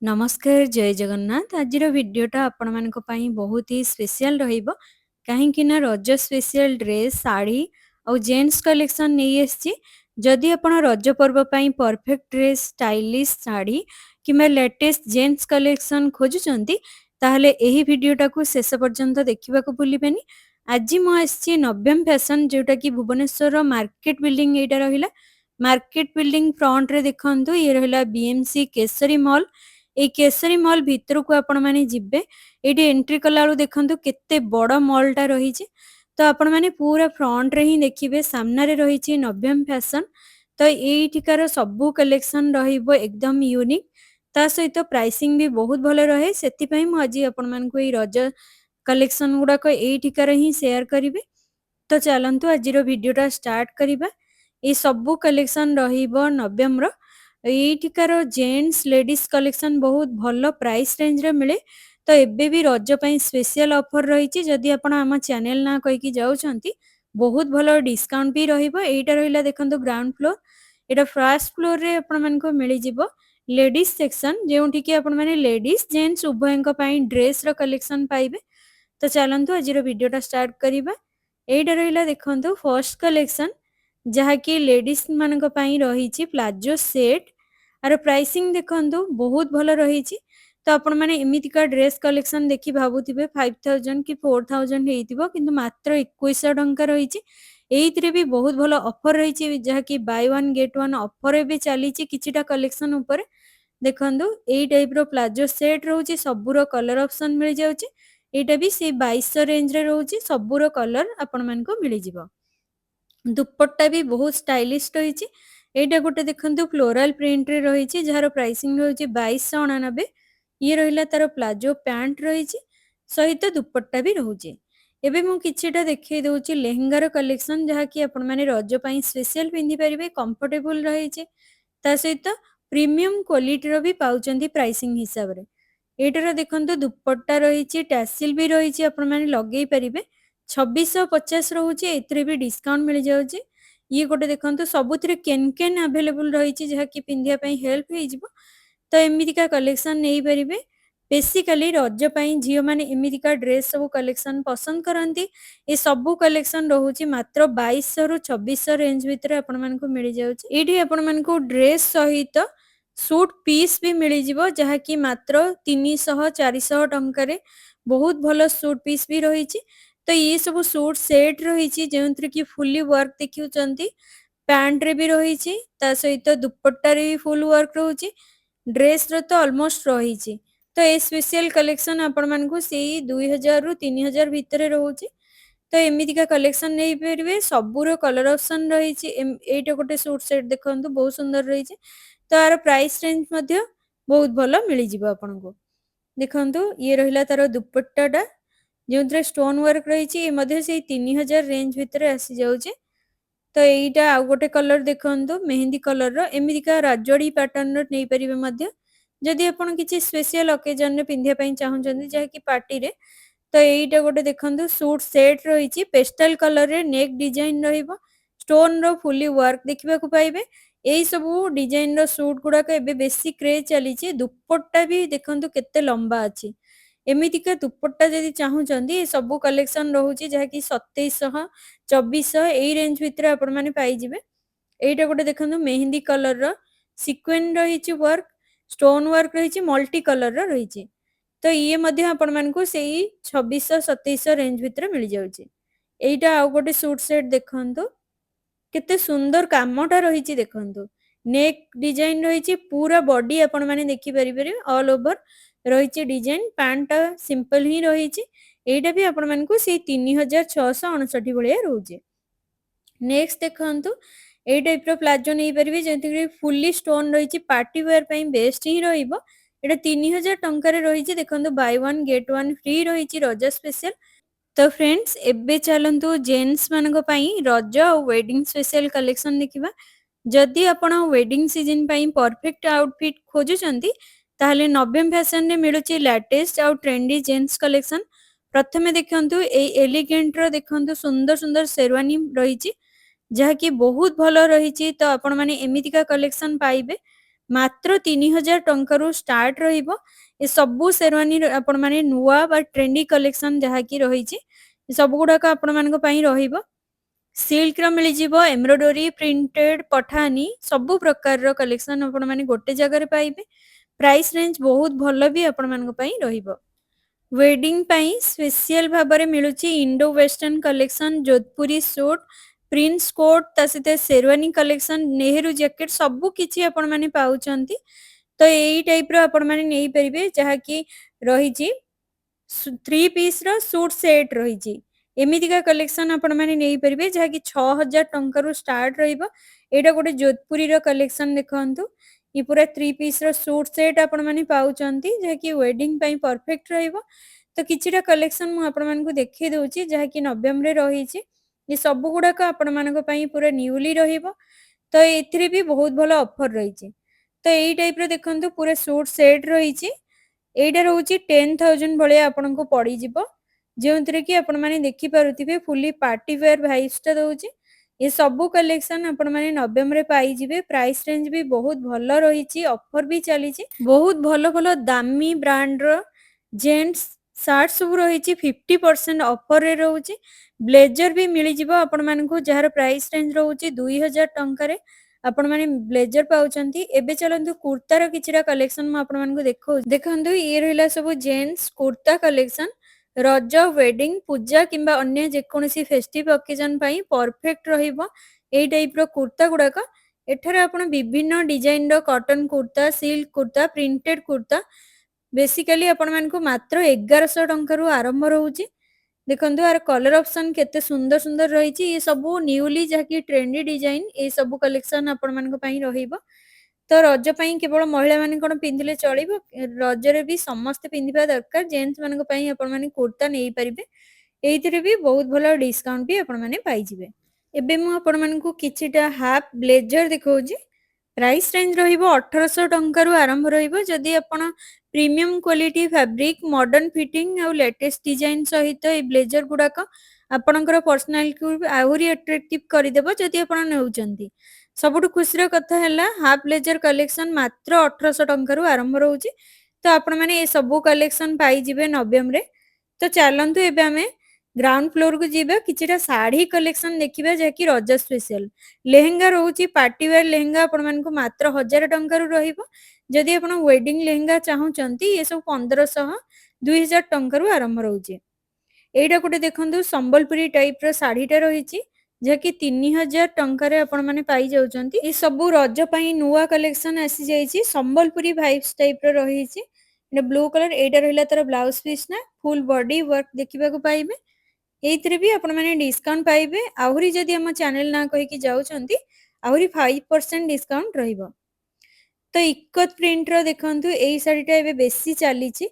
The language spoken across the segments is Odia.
नमस्कार जय जगन्नाथ आज भिडटा आपण मान बहुत ही स्पेशल रहिबो काहेकि ना रज स्पेशल ड्रेस साड़ी और जेंट्स कलेक्शन नहीं आसी जदि आपण रज पर्व पई परफेक्ट ड्रेस स्टाइलिश साड़ी किंबा लेटेस्ट जेंट्स कलेक्शन खोजुचंती ताहले एही भिडटा को शेष पर्यंत देखा भूलिबेनी। आज मुझे नव्यम फैशन जोटा कि भुवनेश्वर मार्केट बिल्डिंग एटा रहिला मार्केट बिल्डिंग फ्रंट रे देखंतु ये रहिला बीएमसी केसरी मॉल। এই କେଶରୀ ମଲ୍ ଭିତରକୁ ଆପଣମାନେ ଯିବେ ଏଇଠି ଏଣ୍ଟ୍ରି କଲା ବେଳୁ ଦେଖନ୍ତୁ କେତେ ବଡ଼ ମଲ୍ଟା ରହିଛି। ତ ଆପଣମାନେ ପୁରା ଫ୍ରଣ୍ଟରେ ହିଁ ଦେଖିବେ ସାମ୍ନାରେ ରହିଛି ନବ୍ୟମ ଫ୍ୟାସନ୍। ତ ଏଇଠିକାର ସବୁ କଲେକ୍ସନ୍ ରହିବ ଏକଦମ ୟୁନିକ୍ ତା ସହିତ ପ୍ରାଇସିଂ ବି ବହୁତ ଭଲ ରହେ। ସେଥିପାଇଁ ମୁଁ ଆଜି ଆପଣମାନଙ୍କୁ ଏଇ ରଜ କଲେକ୍ସନ୍ ଗୁଡ଼ାକ ଏଇଠିକାର ହିଁ ସେୟାର କରିବି। ତ ଚାଲନ୍ତୁ ଆଜିର ଭିଡ଼ିଓଟା ଷ୍ଟାର୍ଟ କରିବା। ଏ ସବୁ କଲେକ୍ସନ୍ ରହିବ ନବ୍ୟମର। ଏଇଠିକାର ଜେଣ୍ଟସ୍ ଲେଡିଜ୍ କଲେକ୍ସନ୍ ବହୁତ ଭଲ ପ୍ରାଇସ୍ ରେଞ୍ଜରେ ମିଳେ। ତ ଏବେ ବି ରଜ ପାଇଁ ସ୍ପେଶିଆଲ ଅଫର ରହିଛି। ଯଦି ଆପଣ ଆମ ଚ୍ୟାନେଲ ନାଁ କହିକି ଯାଉଛନ୍ତି ବହୁତ ଭଲ ଡିସ୍କାଉଣ୍ଟ ବି ରହିବ। ଏଇଟା ରହିଲା ଦେଖନ୍ତୁ ଗ୍ରାଉଣ୍ଡ ଫ୍ଲୋର। ଏଇଟା ଫାର୍ଷ୍ଟ ଫ୍ଲୋରରେ ଆପଣମାନଙ୍କୁ ମିଳିଯିବ ଲେଡିଜ୍ ସେକ୍ସନ୍ ଯେଉଁଠିକି ଆପଣମାନେ ଲେଡିଜ୍ ଜେଣ୍ଟସ୍ ଉଭୟଙ୍କ ପାଇଁ ଡ୍ରେସ୍ର କଲେକ୍ସନ୍ ପାଇବେ। ତ ଚାଲନ୍ତୁ ଆଜିର ଭିଡ଼ିଓଟା ଷ୍ଟାର୍ଟ କରିବା। ଏଇଟା ରହିଲା ଦେଖନ୍ତୁ ଫର୍ଷ୍ଟ କଲେକ୍ସନ୍ ଯାହାକି ଲେଡିଜ୍ ମାନଙ୍କ ପାଇଁ ରହିଛି ପ୍ଲାଜୋ ସେଟ୍। ଆର ପ୍ରାଇସିଂ ଦେଖନ୍ତୁ ବହୁତ ଭଲ ରହିଛି। ତ ଆପଣମାନେ ଏମିତିକା ଡ୍ରେସ୍ କଲେକ୍ସନ୍ ଦେଖି ଭାବୁଥିବେ 5000 କି 4000 ହେଇଥିବ କିନ୍ତୁ ମାତ୍ର 2100 ଟଙ୍କା ରହିଛି। ଏଇଥିରେ ବି ବହୁତ ଭଲ ଅଫର ରହିଛି ଯାହାକି Bai one get one offer ଏବେ ଚାଲିଛି କିଛିଟା କଲେକ୍ସନ୍ ଉପରେ। ଦେଖନ୍ତୁ ଏଇ ଟାଇପ୍ର ପ୍ଲାଜୋ ସେଟ୍ ରହୁଛି, ସବୁର କଲର ଅପସନ୍ ମିଳିଯାଉଛି। ଏଇଟା ବି ସେଇ 2200 ରେଞ୍ଜରେ ରହୁଛି, ସବୁର କଲର ଆପଣମାନଙ୍କୁ ମିଳିଯିବ। ଦୁପଟ୍ଟା ବି ବହୁତ ଷ୍ଟାଇଲିଶ ରହିଛି। ଏଇଟା ଗୋଟେ ଦେଖନ୍ତୁ ଫ୍ଲୋରାଲ ପ୍ରିଣ୍ଟରେ ରହିଛି ଯାହାର ପ୍ରାଇସିଂ ରହିଛି 2299। ଇଏ ରହିଲା ତାର ପ୍ଲାଜୋ ପ୍ୟାଣ୍ଟ ରହିଛି ସହିତ ଦୁପଟ୍ଟା ବି ରହୁଛି। ଏବେ ମୁଁ କିଛିଟା ଦେଖେଇ ଦଉଛି ଲେହେଙ୍ଗାର କଲେକ୍ସନ୍ ଯାହାକି ଆପଣମାନେ ରଜ ପାଇଁ ସ୍ପେଶିଆଲ ପିନ୍ଧିପାରିବେ, କମ୍ଫର୍ଟେବୁଲ ରହିଛି। ତା ସହିତ ପ୍ରିମିୟମ କ୍ୱାଲିଟିର ବି ପାଉଛନ୍ତି ପ୍ରାଇସିଂ ହିସାବରେ। ଏଇଟାର ଦେଖନ୍ତୁ ଦୁପଟ୍ଟା ରହିଛି, ଟ୍ୟାସିଲ ବି ରହିଛି, ଆପଣମାନେ ଲଗେଇ ପାରିବେ। 2650 ରହୁଛି, ଏଥିରେ ବି ଡିସ୍କାଉଣ୍ଟ ମିଳିଯାଉଛି। ଇଏ ଗୋଟେ ଦେଖନ୍ତୁ ସବୁଥିରେ କେନ୍ ଆଭେଲେବୁଲ ରହିଛି ଯାହାକି ପିନ୍ଧିବା ପାଇଁ ହେଲ୍ପ ହେଇଯିବ। ତ ଏମିତିକା କଲେକ୍ସନ୍ ନେଇପାରିବେ। ବେସିକାଲି ରଜ ପାଇଁ ଝିଅମାନେ ଏମିତିକା ଡ୍ରେସ୍ ସବୁ କଲେକ୍ସନ୍ ପସନ୍ଦ କରନ୍ତି। ଏ ସବୁ କଲେକ୍ସନ୍ ରହୁଛି ମାତ୍ର 2200ରୁ 2600 ରେଞ୍ଜ ଭିତରେ ଆପଣମାନଙ୍କୁ ମିଳିଯାଉଛି। ଏଇଠି ଆପଣମାନଙ୍କୁ ଡ୍ରେସ୍ ସହିତ ସୁଟ୍ ପିସ୍ ବି ମିଳିଯିବ ଯାହାକି ମାତ୍ର 300-400 ଟଙ୍କାରେ ବହୁତ ଭଲ ସୁଟ୍ ପିସ୍ ବି ରହିଛି। ତ ଇଏ ସବୁ ସୁଟ୍ ସେଟ୍ ରହିଛି ଯେଉଁଥିରେ କି ଫୁଲି ୱାର୍କ ଦେଖୁଛନ୍ତି, ପ୍ୟାଣ୍ଟରେ ବି ରହିଛି, ତା ସହିତ ଦୁପଟ୍ଟାରେ ବି ଫୁଲ୍ ୱାର୍କ ରହୁଛି, ଡ୍ରେସ୍ର ତ ଅଲମୋଷ୍ଟ ରହିଛି। ତ ଏ ସ୍ପେଶିଆଲ କଲେକ୍ସନ୍ ଆପଣମାନଙ୍କୁ ସେଇ 2000ରୁ 3000 ଭିତରେ ରହୁଛି। ତ ଏମିତିକା କଲେକ୍ସନ୍ ନେଇପାରିବେ, ସବୁର କଲର ଅପସନ୍ ରହିଛି। ଏଇଟା ଗୋଟେ ସୁଟ୍ ସେଟ୍ ଦେଖନ୍ତୁ ବହୁତ ସୁନ୍ଦର ରହିଛି। ତ ଆର ପ୍ରାଇସ୍ ରେଞ୍ଜ ମଧ୍ୟ ବହୁତ ଭଲ ମିଳିଯିବ ଆପଣଙ୍କୁ। ଦେଖନ୍ତୁ ଇଏ ରହିଲା ତାର ଦୁପଟ୍ଟାଟା ଯେଉଁଥିରେ ଷ୍ଟୋନ୍ ୱାର୍କ ରହିଛି, ଏ ମଧ୍ୟ ସେଇ 3000 ରେଞ୍ଜ ଭିତରେ ଆସିଯାଉଛି। ତ ଏଇଟା ଆଉ ଗୋଟେ କଲର ଦେଖନ୍ତୁ ମେହେନ୍ଦି କଲରର, ଏମିତିକା ରାଜୋଡ଼ି ପ୍ୟାଟର୍ନର ନେଇପାରିବେ ମଧ୍ୟ ଯଦି ଆପଣ କିଛି ସ୍ପେଶିଆଲ ଅକେଜନରେ ପିନ୍ଧିବା ପାଇଁ ଚାହୁଁଛନ୍ତି ଯାହାକି ପାର୍ଟିରେ। ତ ଏଇଟା ଗୋଟେ ଦେଖନ୍ତୁ ସୁଟ୍ ସେଟ୍ ରହିଛି, ପେଷ୍ଟାଲ କଲରରେ ନେକ୍ ଡିଜାଇନ ରହିବ, ଷ୍ଟୋନର ଫୁଲି ୱାର୍କ ଦେଖିବାକୁ ପାଇବେ। ଏଇ ସବୁ ଡିଜାଇନର ସୁଟ୍ ଗୁଡାକ ଏବେ ବେଶୀ କ୍ରେଜ୍ ଚାଲିଛି। ଦୁପଟ୍ଟା ବି ଦେଖନ୍ତୁ କେତେ ଲମ୍ବା ଅଛି। ଏମିତିକା ଦୁପଟ୍ଟା ଯଦି ଚାହୁଁଛନ୍ତି ଏ ସବୁ କଲେକ୍ସନ୍ ରହୁଛି ଯାହାକି 2700-2400 ଏଇ ରେଞ୍ଜ ଭିତରେ ଆପଣମାନେ ପାଇଯିବେ। ଏଇଟା ଗୋଟେ ଦେଖନ୍ତୁ ମେହେନ୍ଦି କଲରର ସିକ୍ୱେନ୍ସ ରହିଛି ୱାର୍କ, ଷ୍ଟୋନ୍ ୱାର୍କ ରହିଛି, ମଲ୍ଟି କଲରର ରହିଛି। ତ ଇଏ ମଧ୍ୟ ଆପଣମାନଙ୍କୁ ସେଇ 2600-2700 ରେଞ୍ଜ ଭିତରେ ମିଳିଯାଉଛି। ଏଇଟା ଆଉ ଗୋଟେ ସୁଟ୍ ସେଟ୍ ଦେଖନ୍ତୁ କେତେ ସୁନ୍ଦର କାମଟା ରହିଛି ଦେଖନ୍ତୁ। ନେକ୍ ଡିଜାଇନ ରହିଛି, ପୁରା ବଡି ଆପଣମାନେ ଦେଖିପାରିବେ ଅଲ୍ ଓଭର ରହିଛି ଡିଜାଇନ। ପ୍ୟାଣ୍ଟଟା ସିମ୍ପଲ ହିଁ ରହିଛି। ଏଇଟା ବି ଆପଣମାନଙ୍କୁ ସେଇ 3659 ଭଳିଆ ରହୁଛି। ନେକ୍ସଟ ଦେଖନ୍ତୁ ଏଇ ଟାଇପ୍ର ପ୍ଲାଜୋ ନେଇପାରିବେ ଯେଉଁଥିରେ ଫୁଲି ଷ୍ଟୋନ୍ ରହିଛି, ପାର୍ଟି ୱେୟାର ପାଇଁ ବେଷ୍ଟ ହିଁ ରହିବ। ଏଇଟା 3000 ଟଙ୍କାରେ ରହିଛି। ଦେଖନ୍ତୁ Bai one get one free ରହିଛି ରଜ ସ୍ପେଶାଲ। ତ ଫ୍ରେଣ୍ଡସ୍ ଏବେ ଚାଲନ୍ତୁ ଜେଣ୍ଟସ୍ ମାନଙ୍କ ପାଇଁ ରଜ ଆଉ ୱେଡିଂ ସ୍ପେଶାଲ କଲେକ୍ସନ ଦେଖିବା। ଯଦି ଆପଣ ୱେଡିଂ ସିଜନ ପାଇଁ ପରଫେକ୍ଟ ଆଉଟଫିଟ୍ ଖୋଜୁଛନ୍ତି ତାହେଲେ ନବ୍ୟମ ଫ୍ୟାସନରେ ମିଳୁଛି ଲାଟେଷ୍ଟ ଆଉ ଟ୍ରେଣ୍ଡି ଜେଣ୍ଟସ୍ କଲେକ୍ସନ। ପ୍ରଥମେ ଦେଖନ୍ତୁ ଏଇ ଏଲିଗେଣ୍ଟର ଦେଖନ୍ତୁ ସୁନ୍ଦର ସୁନ୍ଦର ଶେରୱାନୀ ରହିଛି ଯାହାକି ବହୁତ ଭଲ ରହିଛି। ତ ଆପଣମାନେ ଏମିତିକା କଲେକ୍ସନ ପାଇବେ ମାତ୍ର 3000 ଟଙ୍କାରୁ ଷ୍ଟାର୍ଟ ରହିବ। ଏ ସବୁ ସେରୱାନୀ ଆପଣମାନେ ନୂଆ ବା ଟ୍ରେଣ୍ଡି କଲେକ୍ସନ ଯାହାକି ରହିଛି ଏ ସବୁ ଗୁଡାକ ଆପଣମାନଙ୍କ ପାଇଁ ରହିବ। ସିଲ୍କର ମିଳିଯିବ, ଏମ୍ବ୍ରୋଡୋରୀ, ପ୍ରିଣ୍ଟେଡ, ପଠାନୀ ସବୁ ପ୍ରକାରର କଲେକ୍ସନ ଆପଣମାନେ ଗୋଟେ ଜାଗାରେ ପାଇବେ। ପ୍ରାଇସ୍ ରେଞ୍ଜ ବହୁତ ଭଲ ବି ଆପଣମାନଙ୍କ ପାଇଁ ରହିବ। ୱେଡିଂ ପାଇଁ ସ୍ପେଶିଆଲ ଭାବରେ ମିଳୁଛି Indo western collection, Jodhpuri suit, prince coat, ତା ସହିତ ସେରୱାନୀ କଲେକ୍ସନ, ନେହେରୁ ଜ୍ୟାକେଟ ସବୁ କିଛି ଆପଣମାନେ ପାଉଛନ୍ତି। ତ ଏଇ ଟାଇପର ଆପଣମାନେ ନେଇପାରିବେ ଯାହାକି ରହିଛି 3 ପିସ୍ର ସୁଟ୍ ସେଟ୍ ରହିଛି। ଏମିତିକା କଲେକ୍ସନ ଆପଣମାନେ ନେଇପାରିବେ ଯାହାକି 6000 ଟଙ୍କାରୁ ଷ୍ଟାର୍ଟ ରହିବ। ଏଇଟା ଗୋଟେ ଯୋଧପୁରୀର କଲେକ୍ସନ ଦେଖନ୍ତୁ। ये पूरा 3 ପିସ୍ର ସୁଟ୍ ସେଟ୍ ଆପଣମାନେ ପାଉଛନ୍ତି ଯାହାକି ୱେଡିଂ ପାଇଁ ପରଫେକ୍ଟ ରହିବ। ତ କିଛିଟା କଲେକ୍ସନ ମୁଁ ଆପଣମାନଙ୍କୁ ଦେଖେଇ ଦଉଛି ଯାହାକି ନଭେମ୍ବରରେ ରହିଛି। ଏ ସବୁ ଗୁଡାକ ଆପଣମାନଙ୍କ ପାଇଁ ପୁରା ନ୍ୟୁଲି ରହିବ। ତ ଏଥିରେ ବି ବହୁତ ଭଲ ଅଫର ରହିଛି। ତ ଏଇ ଟାଇପର ଦେଖନ୍ତୁ ପୁରା ସୁଟ୍ ସେଟ୍ ରହିଛି। ଏଇଟା ରହୁଛି 10,000 ଭଳିଆ ଆପଣଙ୍କୁ ପଡିଯିବ, ଯେଉଁଥିରେ କି ଆପଣମାନେ ଦେଖିପାରୁଥିବେ ଫୁଲି ପାର୍ଟି ୱେୟାର ଭାଇବ୍ସଟା ଦଉଛି। ଏ ସବୁ କଲେକ୍ସନ ଆପଣମାନେ ନଭେମ୍ବରରେ ପାଇଯିବେ। ପ୍ରାଇସ୍ ରେଞ୍ଜ ବି ବହୁତ ଭଲ ରହିଛି, ଅଫର ବି ଚାଲିଛି। ବହୁତ ଭଲ ଭଲ ଦାମୀ ବ୍ରାଣ୍ଡର ଜେଣ୍ଟସ ସାର୍ଟ ସବୁ ରହିଛି 50% ଅଫରରେ ରହୁଛି। ବ୍ଲେଜର ବି ମିଳିଯିବ ଆପଣମାନଙ୍କୁ ଯାହାର ପ୍ରାଇସ୍ ରେଞ୍ଜ ରହୁଛି 2000 ଟଙ୍କାରେ ଆପଣମାନେ ବ୍ଲେଜର ପାଉଛନ୍ତି। ଏବେ ଚାଲନ୍ତୁ କୁର୍ତ୍ତାର କିଛିଟା କଲେକ୍ସନ ମୁଁ ଆପଣମାନଙ୍କୁ ଦେଖାଉଛି। ଦେଖନ୍ତୁ ଇଏ ରହିଲା ସବୁ gents kurta collection. Raja, wedding, puja କିମ୍ବା ଅନ୍ୟ ଯେକୌଣସି ଫେଷ୍ଟିଭ ଅକେଜନ ପାଇଁ ପରଫେକ୍ଟ ରହିବ ଏଇ ଟାଇପର କୁର୍ତ୍ତା ଗୁଡାକ। ଏଠାରେ ଆପଣ ବିଭିନ୍ନ designer cotton kurta, silk kurta, printed kurta basically ଆପଣମାନଙ୍କୁ ମାତ୍ର 1100 ଟଙ୍କାରୁ ଆରମ୍ଭ ରହୁଛି। ଦେଖନ୍ତୁ ଆର କଲର ଅପସନ କେତେ ସୁନ୍ଦର ସୁନ୍ଦର ରହିଛି। ଏ ସବୁ ନ୍ୟୁଲି ଯାହାକି ଟ୍ରେଣ୍ଡି ଡିଜାଇନ ଏ ସବୁ କଲେକ୍ସନ ଆପଣମାନଙ୍କ ପାଇଁ ରହିବ। ତ ରଜ ପାଇଁ କେବଳ ମହିଳାମାନେ କଣ ପିନ୍ଧିଲେ ଚଳିବ, ରଜରେ ବି ସମସ୍ତେ ପିନ୍ଧିବା ଦରକାର। ଜେଣ୍ଟସ ମାନଙ୍କ ପାଇଁ ଆପଣମାନେ କୁର୍ତ୍ତା ନେଇପାରିବେ। ଏଇଥିରେ ବି ବହୁତ ଭଲ ଡିସକାଉଣ୍ଟ ବି ଆପଣମାନେ ପାଇଯିବେ। ଏବେ ମୁଁ ଆପଣମାନଙ୍କୁ କିଛିଟା ହାଫ ବ୍ଲେଜର ଦେଖାଉଛି। ପ୍ରାଇସ୍ ରେଞ୍ଜ ରହିବ 1800 ଟଙ୍କାରୁ ଆରମ୍ଭ ରହିବ। ଯଦି ଆପଣ premium quality fabric, modern fitting ଆଉ ଲେଟେଷ୍ଟ ଡିଜାଇନ ସହିତ এই ବ୍ଲେଜର ଗୁଡାକ ଆପଣଙ୍କର ପର୍ସନାଲିଟିକୁ ଆହୁରି ଆଟ୍ରାକ୍ଟିଭ କରିଦେବ ଯଦି ଆପଣ ନେଉଛନ୍ତି। ସବୁଠୁ ଖୁସିର କଥା ହେଲା ହାଫ ବ୍ଲେଜର କଲେକ୍ସନ ମାତ୍ର 1800 ଟଙ୍କାରୁ ଆରମ୍ଭ ରହୁଛି। ତ ଆପଣମାନେ ଏ ସବୁ କଲେକ୍ସନ ପାଇଯିବେ ନଭେମ୍ବରରେ। ତ ଚାଲନ୍ତୁ ଏବେ ଆମେ ଗ୍ରାଉଣ୍ଡ ଫ୍ଲୋରକୁ ଯିବା, କିଛିଟା ଶାଢୀ କଲେକ୍ସନ ଦେଖିବା ଯାହାକି ରଜ ସ୍ପେଶାଲ। ଲେହେଙ୍ଗା ରହୁଛି ପାର୍ଟି ୱେୟାର ଲେହେଙ୍ଗା ଆପଣମାନଙ୍କୁ ମାତ୍ର 1000 ଟଙ୍କାରୁ ରହିବ। ଯଦି ଆପଣ ୱେଡିଂ ଲେହେଙ୍ଗା ଚାହୁଁଛନ୍ତି ଏ ସବୁ 1500 2000 ଟଙ୍କାରୁ ଆରମ୍ଭ ରହୁଛି। ଏଇଟା ଗୋଟେ ଦେଖନ୍ତୁ ସମ୍ବଲପୁରୀ ଟାଇପର ଶାଢୀଟା ରହିଛି ଯାହାକି 3000 ଟଙ୍କାରେ ଆପଣମାନେ ପାଇଯାଉଛନ୍ତି। ଏ ସବୁ ରଜ ପାଇଁ ନୂଆ କଲେକ୍ସନ ଆସିଯାଇଛି, ସମ୍ବଲପୁରୀ ଭାଇବ୍ସ ଟାଇପର ରହିଛି। ଏଇଟା ବ୍ଲୁ କଲର, ଏଇଟା ରହିଲା ତାର ବ୍ଲାଉଜ ପିସ୍ ନା ଫୁଲ ବଡି ୱାର୍କ ଦେଖିବାକୁ ପାଇବେ। ଏଇଥିରେ ବି ଆପଣମାନେ ଡିସକାଉଣ୍ଟ ପାଇବେ। ଆହୁରି ଯଦି ଆମ ଚ୍ୟାନେଲ ନାଁ କହିକି ଯାଉଛନ୍ତି ଆହୁରି 5% ଡିସକାଉଣ୍ଟ ରହିବ। ତ ଇକତ ପ୍ରିଣ୍ଟର ଦେଖନ୍ତୁ ଏଇ ଶାଢୀଟା ଏବେ ବେଶୀ ଚାଲିଛି।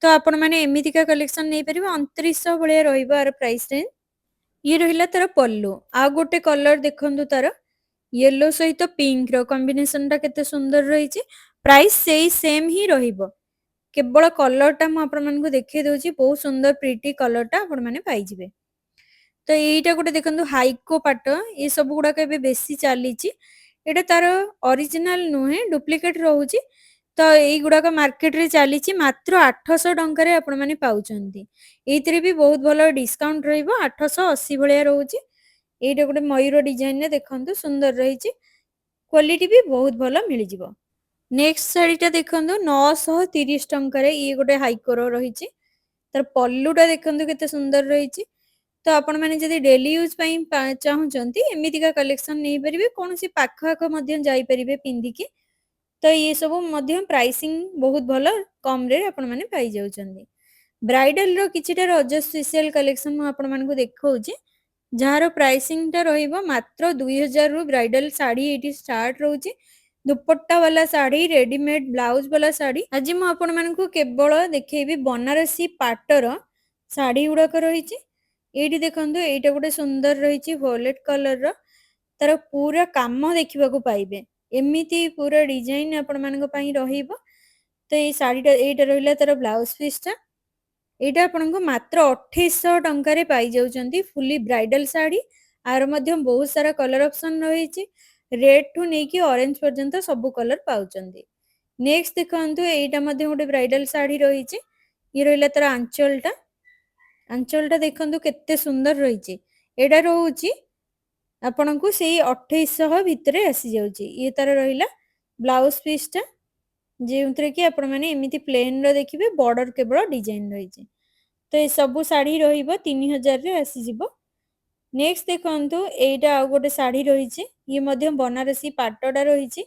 ତ ଆପଣମାନେ ଏମିତିକା କଲେକ୍ସନ ନେଇପାରିବେ। 2900 ଭଳିଆ ରହିବ ଆର ପ୍ରାଇସ୍ ରେଞ୍ଜ। ଇଏ ରହିଲା ତାର ପଲ୍ଲୁ। ଆଉ ଗୋଟେ କଲର ଦେଖନ୍ତୁ ତାର ୟେଲୋ ସହିତ ପିଙ୍କର କମ୍ବିନେସନଟା କେତେ ସୁନ୍ଦର ରହିଛି। ପ୍ରାଇସ୍ ସେଇ ସେମ୍ ହିଁ ରହିବ, କେବଳ କଲରଟା ମୁଁ ଆପଣମାନଙ୍କୁ ଦେଖେଇ ଦଉଛି। ବହୁତ ସୁନ୍ଦର ପ୍ରିଟି କଲରଟା ଆପଣମାନେ ପାଇଯିବେ। ତ ଏଇଟା ଗୋଟେ ଦେଖନ୍ତୁ ହାଇକୋ ପାଟ, ଏ ସବୁ ଗୁଡାକ ଏବେ ବେଶୀ ଚାଲିଛି। ଏଇଟା ତାର ଅରିଜିନାଲ ନୁହେଁ, ଡୁପ୍ଲିକେଟ ରହୁଛି। ତ ଏଇଗୁଡାକ ମାର୍କେଟରେ ଚାଲିଛି ମାତ୍ର 800 ଟଙ୍କାରେ ଆପଣମାନେ ପାଉଛନ୍ତି। ଏଇଥିରେ ବି ବହୁତ ଭଲ ଡିସକାଉଣ୍ଟ ରହିବ, 880 ଭଳିଆ ରହୁଛି। ଏଇଟା ଗୋଟେ ମୟୂର ଡିଜାଇନରେ ଦେଖନ୍ତୁ ସୁନ୍ଦର ରହିଛି, କ୍ୱାଲିଟି ବି ବହୁତ ଭଲ ମିଳିଯିବ। ନେକ୍ସଟ ଶାଢୀଟା ଦେଖନ୍ତୁ 930 ଟଙ୍କାରେ ଇଏ ଗୋଟେ ହାଇକୋର ରହିଛି। ତାର ପଲ୍ଲୁଟା ଦେଖନ୍ତୁ କେତେ ସୁନ୍ଦର ରହିଛି। ତ ଆପଣମାନେ ଯଦି ଡେଲି ୟୁଜ୍ ପାଇଁ ଚାହୁଁଛନ୍ତି ଏମିତିକା କଲେକ୍ସନ ନେଇପାରିବେ, କୌଣସି ପାଖ ଆଖ ମଧ୍ୟ ଯାଇପାରିବେ ପିନ୍ଧିକି। ତ ଇଏ ସବୁ ମଧ୍ୟ ପ୍ରାଇସିଂ ବହୁତ ଭଲ କମରେ ଆପଣମାନେ ପାଇଯାଉଛନ୍ତି। ବ୍ରାଇଡାଲର କିଛିଟା ରଜ ସ୍ପେଶିଆଲ କଲେକ୍ସନ ମୁଁ ଆପଣମାନଙ୍କୁ ଦେଖାଉଛି ଯାହାର ପ୍ରାଇସିଂଟା ରହିବ ମାତ୍ର 2000ରୁ ବ୍ରାଇଡାଲ ଶାଢୀ ଏଇଠି ଷ୍ଟାର୍ଟ ରହୁଛି। ଦୁପଟ୍ଟା ବାଲା ଶାଢୀ, ରେଡିମେଡ ବ୍ଲାଉଜ ବାଲା ଶାଢୀ। ଆଜି ମୁଁ ଆପଣମାନଙ୍କୁ କେବଳ ଦେଖେଇବି ବନାରସୀ ପାଟର ଶାଢୀ ଗୁଡାକ ରହିଛି। ଏଇଠି ଦେଖନ୍ତୁ ଏଇଟା ଗୋଟେ ସୁନ୍ଦର ରହିଛି ଭୋଲେଟ କଲରର, ତାର ପୁରା କାମ ଦେଖିବାକୁ ପାଇବେ। ଏମିତି ପୁରା ଡିଜାଇନ ଆପଣମାନଙ୍କ ପାଇଁ ରହିବ। ତ ଏଇ ଶାଢୀଟା ଏଇଟା ରହିଲା ତାର ବ୍ଲାଉଜ ପିସଟା। ଏଇଟା ଆପଣଙ୍କୁ ମାତ୍ର 2800 ଟଙ୍କାରେ ପାଇଯାଉଛନ୍ତି ଫୁଲି ବ୍ରାଇଡାଲ ଶାଢୀ। ଆର ମଧ୍ୟ ବହୁତ ସାରା କଲର ଅପସନ ରହିଛି। रेड ठू नेकी ऑरेंज पर्यंत सब कलर पाउचंदी। नेक्स्ट देखंतु एटा मध्ये गोटे ब्राइडल साड़ी रहिछि। ये रहिला तार आंचलटा देखंतु केते सुंदर रहिछि। एटा रहउछि आपनकु सेही 2800 भितरे आसी जाउछि। ये तार रहिला ब्लाउज पीसटा जेउतरे कि आपण माने एमिति प्लेन रो देखिबे बॉर्डर केवल डिजाइन रहिछि। तो ये सब साड़ी रहिबो 3000 रे आसी जिवो। नेक्स्ट देखंतु एटा आ गोटे साड़ी रहिछि। ये मध्य बनारसी पाटडा रहिछि।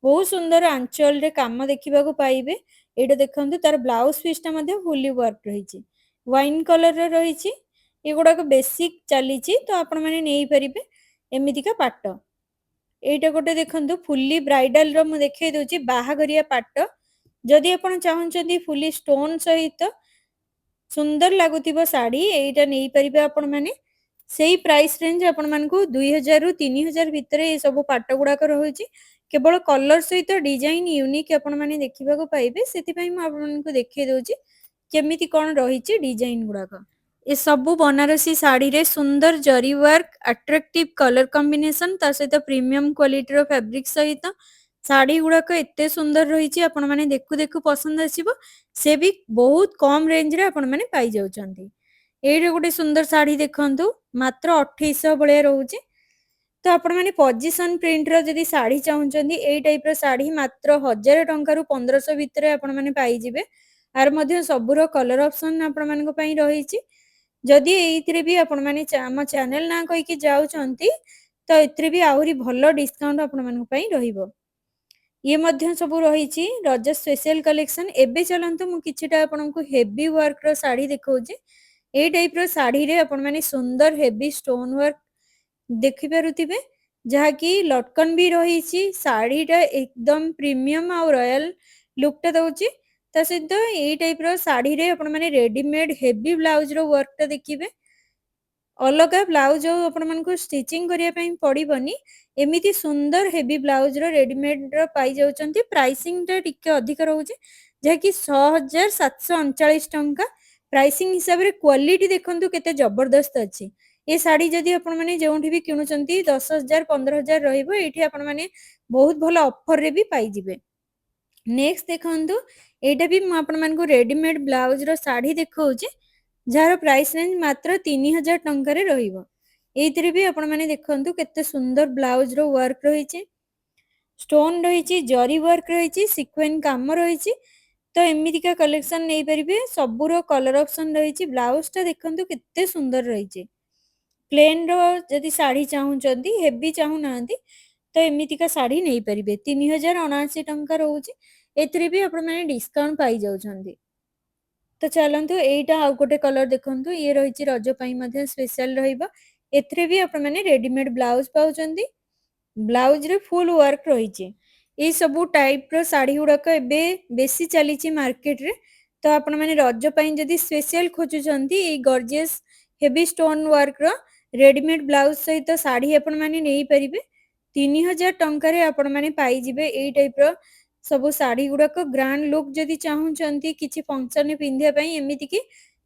बहुत सुंदर आंचल रे काम देखिबाकू पाइबे। एटा देखंतु तार ब्लाउज पीसटा मध्य फुली वर्क रहिछि। वाइन कलर रे रहिछि। एगुडा को बेसिक चलीछि तो आपण माने नेई परिबे एमिति का पाट। एटा गोटे देखंतु फुली ब्राइडल रो मु देखै दोछि बाहागरिया पाट। जदि आपण चाहउछंती फुली स्टोन सहित सुंदर लागुतिबो साड़ी एटा नेई परिबे आपण माने। सेही प्राइस रेंज आपण मानकू 2000 रु 3000 भितरे ए सब पाट गुडा को रहुछि। केवल कलर सहित डिजाइन यूनिक आपण माने देखिबाकू पाइबे। सेति पई मु आपण मानकू देखै दोछि केमिति कोन रहिछि डिजाइन गुडा। ए सबु बनारसी साड़ी रे सुंदर जरी वर्क अट्रैक्टिव कलर कॉम्बिनेशन ता सहित प्रीमियम क्वालिटी रो फैब्रिक सहित साड़ी गुड़ाक एते सुंदर रहिछि। आपण माने देखु देखु पसंद आसीबो। से भी बहुत कम रेंज रे आपण माने पाई जाउछंती। एइरे गोटे सुंदर साड़ी देखंतु मात्र 2800 भलिया रहउछि। तो आपण माने पोजीशन प्रिंट रो जदी साड़ी चाहुचंती एई टाइप रो साड़ी मात्र 1000 टंका रु 1500 भितरे आपण माने पाई जिवे। आर मध्य सबुरो कलर ऑप्शन आपण मानक पई रहिछि। जदि एइथिरे भी आपण माने हम चैनल ना कहि कि जाउचंती तो एथिरे भी आहुरी भलो डिस्काउंट आपण मानक पई रहिबो। ये मध्य सब रहिछि रज स्पेशल कलेक्शन। एबे चलंतु मु किछिटा आपनकु हेवी वर्क रो साड़ी देखौछि। ए टाइप रो साड़ी रे आपण माने सुंदर हेवी स्टोन वर्क देखि पारुथिबे जहा कि लटकन भी रहिछि। साड़ीटा एकदम प्रीमियम आ रॉयल लुकटा दउछि। ता सहित ए टाइप रो साड़ी रे आपण माने रेडीमेड हेवी ब्लाउज रो वर्कटा देखिबे। अलगा ब्लाउज आपण मानकु स्टिचिंग करिया पई पड़िबनी। एमिति सुंदर हेवी ब्लाउज रो रेडीमेड रो पाई जाउचंती। प्राइसिंग टा टिके अधिक रहउछि जे कि 6739 टंका। प्राइसिंग हिसाब रे क्वालिटी देखंतु केते जबरदस्त अछि। ए साड़ी जदि आपण माने जोंठी भी किनुचंती 10000 15000 रहिबो। एठी आपण माने बहुत भलो ऑफर रे भी पाई जिवे। नेक्स्ट देखंतु एटा भी मु आपण मानकु रेडीमेड ब्लाउज रो साड़ी देखौछि जार प्राइस रेंज मात्र 3000 टंका रे रहिबो। एइथिरे भी आपण माने देखंतु केते सुंदर ब्लाउज रो वर्क रहिछि। स्टोन रहिछि जरी वर्क रहिछि सीक्वेंस काम रहिछि। तो एमितिका कलेक्शन नै परिबे। सबुरो कलर ऑप्शन रहिछि। ब्लाउज टा देखंतु केते सुंदर रहिछि। प्लेन रो जदि साड़ी चाहुचंती हेवी चाहू नांती तो एमितिका साड़ी नै परिबे। 3079 टंका रहउछि। एथिरे भी आपण माने डिस्काउंट पाई जाउछंती। तो चलंतु एइटा आ गोटे कलर देखंतु। ये रहिछि रज पई मध्ये स्पेशल रहिबो। एथिरे भी आपण माने रेडीमेड ब्लाउज पाउचंती। ब्लाउज रे फुल वर्क रहिछि। ए सबु टाइप रो साड़ी गुड़ाक एबे बेसी चलीछि मार्केट रे। तो आपण माने रज पई जदि स्पेशल खोजुचंती ए गॉर्जियस हेवी स्टोन वर्क रो रेडीमेड ब्लाउज सहित साड़ी आपण माने नेई परिबे। 3000 टंका रे आपण माने पाई जिवे। ए टाइप रो सब साड़ी गुड़ाक ग्रांड लुक जदि चाहुचंती किछि फंक्शन में पिंधिया पई एमिति कि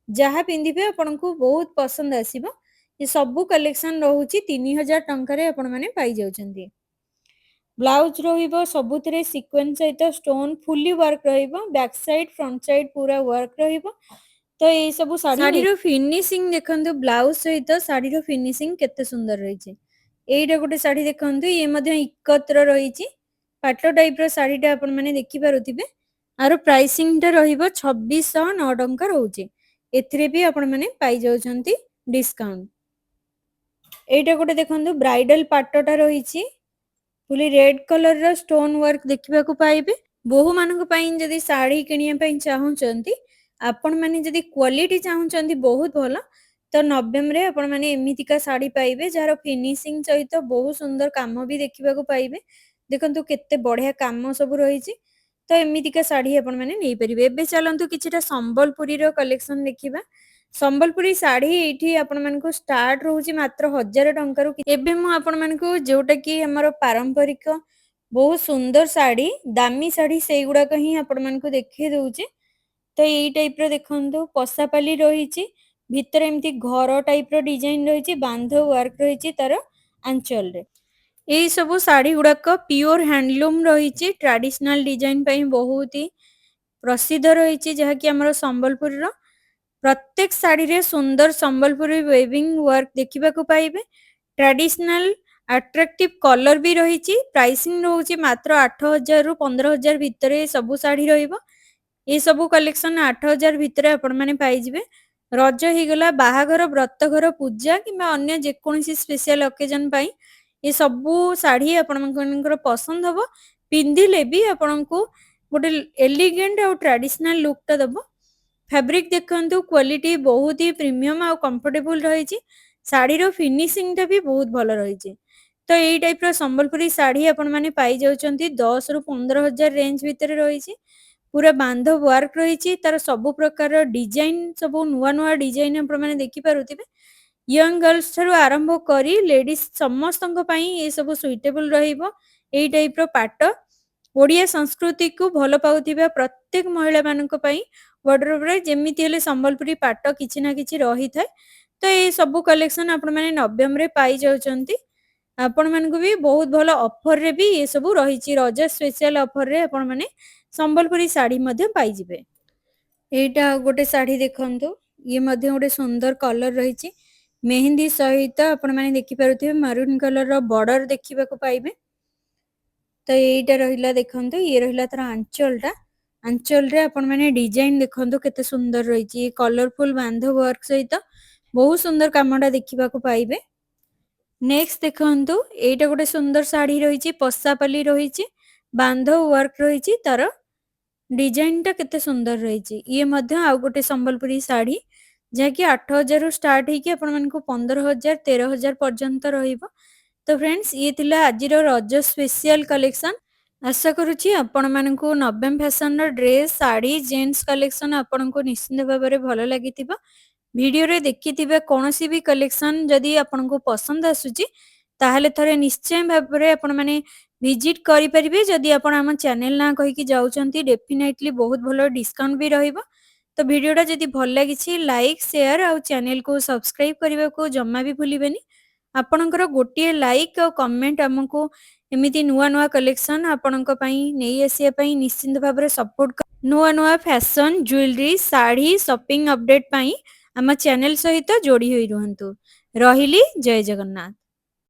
जहा पिंधिबे आपनकु बहुत पसंद आसीबो। ये सबु कलेक्शन रहउछि 3000 टंका रे आपण माने पाई जाउछंती। ब्लाउज रहिबो सबुथिरे सीक्वेंस सहित स्टोन फुली वर्क रहिबो। बैक साइड फ्रंट साइड पूरा वर्क रहिबो। तो ए सबु साड़ी रो फिनिशिंग देखंतु ब्लाउज सहित साड़ी रो फिनिशिंग केते सुंदर रहिछि। एइटा गोटे साड़ी देखंतु ये मध्य इकत्र रहिछि। पाटो टाइप रो साड़ीटा आपण माने देखि पारुथिबे। आरो प्राइसिंग टा रहिबो 2609 टंका रहउछि। एथिरे भी आपण माने पाई जाउछंती डिस्काउंट। एइटा गोटे देखंतु ब्राइडल पाटोटा रहिछि। फुली रेड कलर रो स्टोन वर्क देखिबाकू पाइबे। बोहू मानक पई जदि साड़ी किनिया पई चाहुचंती आपण माने जदि क्वालिटी चाहुचंती बहुत भलो तो नवेम रे आपण माने एमितिका साड़ी पाइबे जार फिनिशिंग सहित बहुत सुंदर काम भी देखिबाकू पाइबे। देखंतु केते बढ़िया काम सब रहिछि। तो एमितिका साड़ी आपण माने नै परिबे। एबे चलंतु किछिटा संबलपुरी रो कलेक्शन देखिबा। संबलपुरी साड़ी एठी आपण मानकु स्टार्ट रहउछि मात्र 1000 टंका रु। एबे मु आपण मानकु जोटा कि हमर पारंपरिक बहुत सुंदर साड़ी दामी साड़ी सेई गुडा कहीं आपण मानकु देखै दउछि। तो एई टाइप रो देखंतु पसापाली रहिछि। भितर एमती घर टाइप रो डिजाइन रहिछि। बांधो वर्क रहिछि तार आंचल रे। ଏଇ ସବୁ ଶାଢ଼ୀ ଗୁଡ଼ାକ ପିଓର ହ୍ୟାଣ୍ଡଲୁମ୍ ରହିଛି, ଟ୍ରାଡିସନାଲ ଡିଜାଇନ ପାଇଁ ବହୁତ ହି ପ୍ରସିଦ୍ଧ ରହିଛି, ଯାହାକି ଆମର ସମ୍ବଲପୁରର। ପ୍ରତ୍ୟେକ ଶାଢ଼ୀରେ ସୁନ୍ଦର ସମ୍ବଲପୁରୀ ୱେଭିଂ ୱାର୍କ ଦେଖିବାକୁ ପାଇବେ। ଟ୍ରାଡିସନାଲ ଆଟ୍ରାକ୍ଟିଭ କଲର ବି ରହିଛି। ପ୍ରାଇସିଂ ରହୁଛି ମାତ୍ର 8,000 ରୁ 15,000 ଭିତରେ ସବୁ ଶାଢ଼ୀ ରହିବ। ଏ ସବୁ କଲେକ୍ସନ 8,000 ଭିତରେ ଆପଣମାନେ ପାଇଯିବେ। ରଜ ହେଇଗଲା, ବାହାଘର, ବ୍ରତଘର, ପୂଜା କିମ୍ବା ଅନ୍ୟ ଯେକୌଣସି ସ୍ପେଶିଆଲ ଅକେଜନ ପାଇଁ ଏ ସବୁ ଶାଢ଼ୀ ଆପଣମାନଙ୍କର ପସନ୍ଦ ହବ। ପିନ୍ଧିଲେ ବି ଆପଣଙ୍କୁ ଗୋଟେ ଏଲିଗେଣ୍ଟ ଆଉ ଟ୍ରାଡିସନାଲ ଲୁକଟା ଦବ। ଫ୍ୟାବ୍ରିକ ଦେଖନ୍ତୁ, କ୍ୱାଲିଟି ବହୁତ ହି ପ୍ରିମିୟମ ଆଉ କମ୍ଫର୍ଟେବୁଲ ରହିଛି। ଶାଢ଼ୀର ଫିନିସିଂଟା ବି ବହୁତ ଭଲ ରହିଛି। ତ ଏଇ ଟାଇପର ସମ୍ବଲପୁରୀ ଶାଢ଼ୀ ଆପଣମାନେ ପାଇଯାଉଛନ୍ତି 10 ରୁ 15,000 ରେଞ୍ଜ ଭିତରେ ରହିଛି। ପୁରା ବାନ୍ଧବ ୱାର୍କ ରହିଛି, ତାର ସବୁ ପ୍ରକାର ଡିଜାଇନ, ସବୁ ନୂଆ ନୂଆ ଡିଜାଇନ ଆପଣମାନେ ଦେଖିପାରୁଥିବେ। ୟଙ୍ଗ ଗର୍ଲସ ଠାରୁ ଆରମ୍ଭ କରି ଲେଡିଜ ସମସ୍ତଙ୍କ ପାଇଁ ଏସବୁ ସୁଇଟେବଲ ରହିବ। ଏଇ ଟାଇପର ପାଟ ଓଡ଼ିଆ ସଂସ୍କୃତିକୁ ଭଲ ପାଉଥିବା ପ୍ରତ୍ୟେକ ମହିଳାମାନଙ୍କ ପାଇଁ ୱାର୍ଡରୋବରେ ଯେମିତି ହେଲେ ସମ୍ବଲପୁରୀ ପାଟ କିଛି ନା କିଛି ରହିଥାଏ। ତ ଏଇ ସବୁ କଲେକ୍ସନ ଆପଣମାନେ ନଭେମ୍ବରରେ ପାଇଯାଉଛନ୍ତି। ଆପଣମାନଙ୍କୁ ବି ବହୁତ ଭଲ ଅଫରରେ ବି ଏସବୁ ରହିଛି। ରଜ ସ୍ପେଶିଆଲ ଅଫରରେ ଆପଣମାନେ ସମ୍ବଲପୁରୀ ଶାଢ଼ୀ ମଧ୍ୟ ପାଇଯିବେ। ଏଇଟା ଆଉ ଗୋଟେ ଶାଢ଼ୀ ଦେଖନ୍ତୁ, ଇଏ ମଧ୍ୟ ଗୋଟେ ସୁନ୍ଦର କଲର ରହିଛି। ମେହେନ୍ଦି ସହିତ ଆପଣମାନେ ଦେଖିପାରୁଥିବେ ମରୁନ କଲରର ବର୍ଡର ଦେଖିବାକୁ ପାଇବେ। ତ ଏଇଟା ରହିଲା ଦେଖନ୍ତୁ, ଇଏ ରହିଲା ତାର ଆଞ୍ଚଲଟା। ଆଞ୍ଚଲରେ ଆପଣମାନେ ଡିଜାଇନ ଦେଖନ୍ତୁ କେତେ ସୁନ୍ଦର ରହିଛି। କଲରଫୁଲ ବାନ୍ଧବ ୱାର୍କ ସହିତ ବହୁତ ସୁନ୍ଦର କାମଟା ଦେଖିବାକୁ ପାଇବେ। ନେକ୍ସଟ ଦେଖନ୍ତୁ, ଏଇଟା ଗୋଟେ ସୁନ୍ଦର ଶାଢ଼ୀ ରହିଛି, ପଶାପାଲି ରହିଛି, ବାନ୍ଧବ ୱାର୍କ ରହିଛି, ତାର ଡିଜାଇନଟା କେତେ ସୁନ୍ଦର ରହିଛି। ଇଏ ମଧ୍ୟ ଆଉ ଗୋଟେ ସମ୍ବଲପୁରୀ ଶାଢ଼ୀ, ଯାହାକି 8,000ରୁ ଷ୍ଟାର୍ଟ ହେଇକି ଆପଣମାନଙ୍କୁ 15,000 13,000 ପର୍ଯ୍ୟନ୍ତ ରହିବ। ତ ଫ୍ରେଣ୍ଡସ୍, ଇଏ ଥିଲା ଆଜିର ରଜ ସ୍ପେଶିଆଲ କଲେକ୍ସନ। ଆଶା କରୁଛି ଆପଣମାନଙ୍କୁ ନବେମ ଫ୍ୟାସନର ଡ୍ରେସ୍, ଶାଢ଼ୀ, ଜେଣ୍ଟସ କଲେକ୍ସନ ଆପଣଙ୍କୁ ନିଶ୍ଚିନ୍ତ ଭାବରେ ଭଲ ଲାଗିଥିବ। ଭିଡ଼ିଓରେ ଦେଖିଥିବା କୌଣସି ବି କଲେକ୍ସନ ଯଦି ଆପଣଙ୍କୁ ପସନ୍ଦ ଆସୁଛି, ତାହେଲେ ଥରେ ନିଶ୍ଚୟ ଭାବରେ ଆପଣମାନେ ଭିଜିଟ୍ କରିପାରିବେ। ଯଦି ଆପଣ ଆମ ଚ୍ୟାନେଲ ନାଁ କହିକି ଯାଉଛନ୍ତି, ଡେଫିନେଟଲି ବହୁତ ଭଲ ଡିସ୍କାଉଣ୍ଟ ବି ରହିବ। ତ ଭିଡ଼ିଓଟା ଯଦି ଭଲ ଲାଗିଛି, ଲାଇକ୍, ସେୟାର ଆଉ ଚ୍ୟାନେଲକୁ ସବସ୍କ୍ରାଇବ କରିବାକୁ ଜମା ବି ଭୁଲିବେନି। ଆପଣଙ୍କର ଗୋଟିଏ ଲାଇକ୍ ଆଉ କମେଣ୍ଟ ଆମକୁ ଏମିତି ନୂଆ ନୂଆ କଲେକ୍ସନ ଆପଣଙ୍କ ପାଇଁ ନେଇ ଆସିବା ପାଇଁ ନିଶ୍ଚିନ୍ତ ଭାବରେ ସପୋର୍ଟ। ନୂଆ ନୂଆ ଫ୍ୟାସନ, ଜୁଏଲାରୀ, ଶାଢ଼ୀ, ସପିଂ ଅପଡେଟ୍ ପାଇଁ ଆମ ଚ୍ୟାନେଲ ସହିତ ଯୋଡ଼ି ହୋଇ ରୁହନ୍ତୁ। ରହିଲି, ଜୟ ଜଗନ୍ନାଥ।